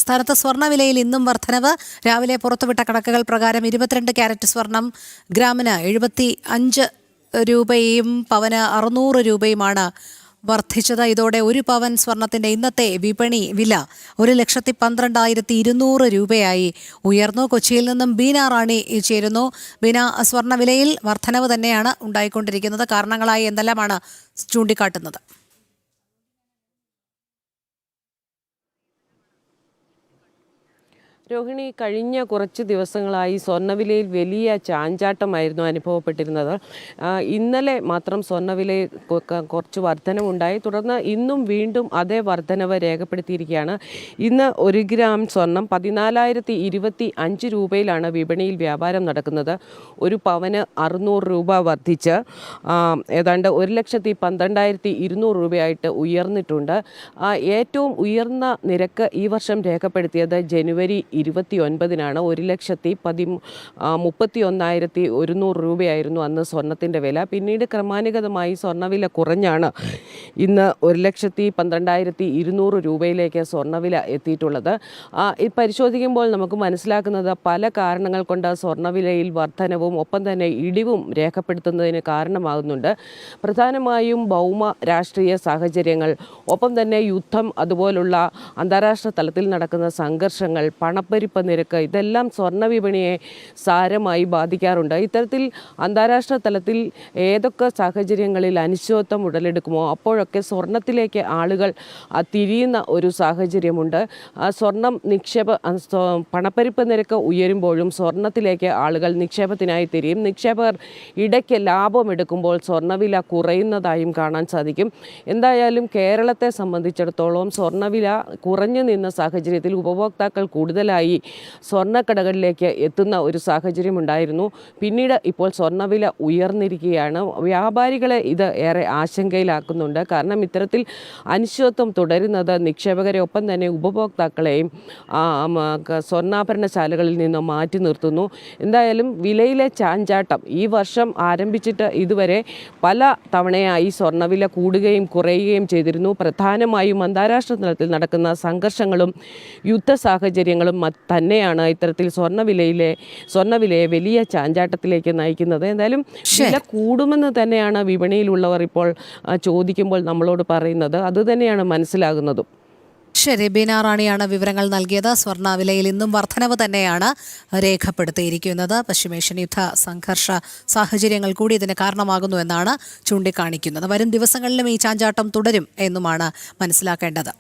സംസ്ഥാനത്ത് സ്വർണ്ണവിലയിൽ ഇന്നും വർധനവ്. രാവിലെ പുറത്തുവിട്ട കണക്കുകൾ പ്രകാരം 22 ക്യാരറ്റ് സ്വർണം ഗ്രാമിന് 75 രൂപയും പവന് 600 രൂപയുമാണ് വർദ്ധിച്ചത്. ഇതോടെ ഒരു പവൻ സ്വർണത്തിന്റെ ഇന്നത്തെ വിപണി വില 1,12,200 രൂപയായി ഉയർന്നു. കൊച്ചിയിൽ നിന്നും ബീന റാണി ചേരുന്നു. ബീന, സ്വർണ്ണവിലയിൽ വർധനവ് തന്നെയാണ് ഉണ്ടായിക്കൊണ്ടിരിക്കുന്നത്. കാരണങ്ങളായി എന്തെല്ലാമാണ് ചൂണ്ടിക്കാട്ടുന്നത്? രോഹിണി, കഴിഞ്ഞ കുറച്ച് ദിവസങ്ങളായി സ്വർണ്ണവിലയിൽ വലിയ ചാഞ്ചാട്ടമായിരുന്നു അനുഭവപ്പെട്ടിരുന്നത്. ഇന്നലെ മാത്രം സ്വർണ്ണവിലയിൽ കുറച്ച് വർധനവുണ്ടായി. തുടർന്ന് ഇന്നും വീണ്ടും അതേ വർധനവ് രേഖപ്പെടുത്തിയിരിക്കുകയാണ്. ഇന്ന് 1 ഗ്രാം സ്വർണം 14,025 രൂപയിലാണ് വിപണിയിൽ വ്യാപാരം നടക്കുന്നത്. ഒരു പവന് 600 രൂപ വർദ്ധിച്ച് ഏതാണ്ട് 1,12,200 രൂപയായിട്ട് ഉയർന്നിട്ടുണ്ട്. ഏറ്റവും ഉയർന്ന നിരക്ക് ഈ വർഷം രേഖപ്പെടുത്തിയത് ജനുവരി 29-നാണ്. 1,31,100 രൂപയായിരുന്നു അന്ന് സ്വർണത്തിൻ്റെ വില. പിന്നീട് ക്രമാനുഗതമായി സ്വർണ്ണവില കുറഞ്ഞാണ് ഇന്ന് 1,12,200 രൂപയിലേക്ക് സ്വർണ്ണവില എത്തിയിട്ടുള്ളത്. പരിശോധിക്കുമ്പോൾ നമുക്ക് മനസ്സിലാക്കുന്നത് പല കാരണങ്ങൾ കൊണ്ട് സ്വർണ്ണവിലയിൽ വർധനവും ഒപ്പം തന്നെ ഇടിവും രേഖപ്പെടുത്തുന്നതിന് കാരണമാകുന്നുണ്ട്. പ്രധാനമായും ഭൗമ രാഷ്ട്രീയ സാഹചര്യങ്ങൾ, ഒപ്പം തന്നെ യുദ്ധം, അതുപോലുള്ള അന്താരാഷ്ട്ര തലത്തിൽ നടക്കുന്ന സംഘർഷങ്ങൾ, പണപ്പെരുപ്പ നിരക്ക്, ഇതെല്ലാം സ്വർണ്ണ വിപണിയെ സാരമായി ബാധിക്കാറുണ്ട്. ഇത്തരത്തിൽ അന്താരാഷ്ട്ര തലത്തിൽ ഏതൊക്കെ സാഹചര്യങ്ങളിൽ അനിശ്ചിതത്വം ഉടലെടുക്കുമോ അപ്പോഴൊക്കെ സ്വർണത്തിലേക്ക് ആളുകൾ തിരിയുന്ന ഒരു സാഹചര്യമുണ്ട്. സ്വർണം പണപ്പെരുപ്പ നിരക്ക് ഉയരുമ്പോഴും സ്വർണത്തിലേക്ക് ആളുകൾ നിക്ഷേപത്തിനായി തിരിയും. നിക്ഷേപകർ ഇടയ്ക്ക് ലാഭമെടുക്കുമ്പോൾ സ്വർണ്ണവില കുറയുന്നതായും കാണാൻ സാധിക്കും. എന്തായാലും കേരളത്തെ സംബന്ധിച്ചിടത്തോളം സ്വർണ്ണവില കുറഞ്ഞു നിന്ന സാഹചര്യത്തിൽ ഉപഭോക്താക്കൾ കൂടുതലായി സ്വർണ്ണക്കടകളിലേക്ക് എത്തുന്ന ഒരു സാഹചര്യം ഉണ്ടായിരുന്നു. പിന്നീട് ഇപ്പോൾ സ്വർണ്ണവില ഉയർന്നിരിക്കുകയാണ്. വ്യാപാരികളെ ഇത് ഏറെ ആശങ്കയിലാക്കുന്നുണ്ട്. കാരണം ഇത്തരത്തിൽ അനിശ്ചിതത്വം തുടരുന്നത് നിക്ഷേപകരെ ഒപ്പം തന്നെ ഉപഭോക്താക്കളെയും സ്വർണ്ണാഭരണശാലകളിൽ നിന്ന് മാറ്റി നിർത്തുന്നു. എന്തായാലും വിലയിലെ ചാഞ്ചാട്ടം ഈ വർഷം ആരംഭിച്ചിട്ട് ഇതുവരെ പല തവണയായി സ്വർണ്ണവില കൂടുകയും കുറയുകയും ചെയ്തിരുന്നു. പ്രധാനമായും അന്താരാഷ്ട്ര തലത്തിൽ നടക്കുന്ന സംഘർഷങ്ങളും യുദ്ധ സാഹചര്യങ്ങളും തന്നെയാണ് ഇത്തരത്തിൽ സ്വർണ്ണവിലയെ വലിയ ചാഞ്ചാട്ടത്തിലേക്ക് നയിക്കുന്നത്. എന്തായാലും വില കൂടുമെന്ന് തന്നെയാണ് വിപണിയിലുള്ളവർ ഇപ്പോൾ ചോദിക്കുമ്പോൾ നമ്മളോട് പറയുന്നത്. അതുതന്നെയാണ് മനസ്സിലാകുന്നതും. ശരി, ബീന റാണിയാണ് വിവരങ്ങൾ നൽകിയത്. സ്വർണ്ണവിലയിൽ ഇന്നും വർധനവ് തന്നെയാണ് രേഖപ്പെടുത്തിയിരിക്കുന്നത്. പശ്ചിമേഷ്യൻ യുദ്ധ സംഘർഷ സാഹചര്യങ്ങൾ കൂടി ഇതിന് കാരണമാകുന്നു എന്നാണ് ചൂണ്ടിക്കാണിക്കുന്നത്. വരും ദിവസങ്ങളിലും ഈ ചാഞ്ചാട്ടം തുടരും എന്നുമാണ് മനസ്സിലാക്കേണ്ടത്.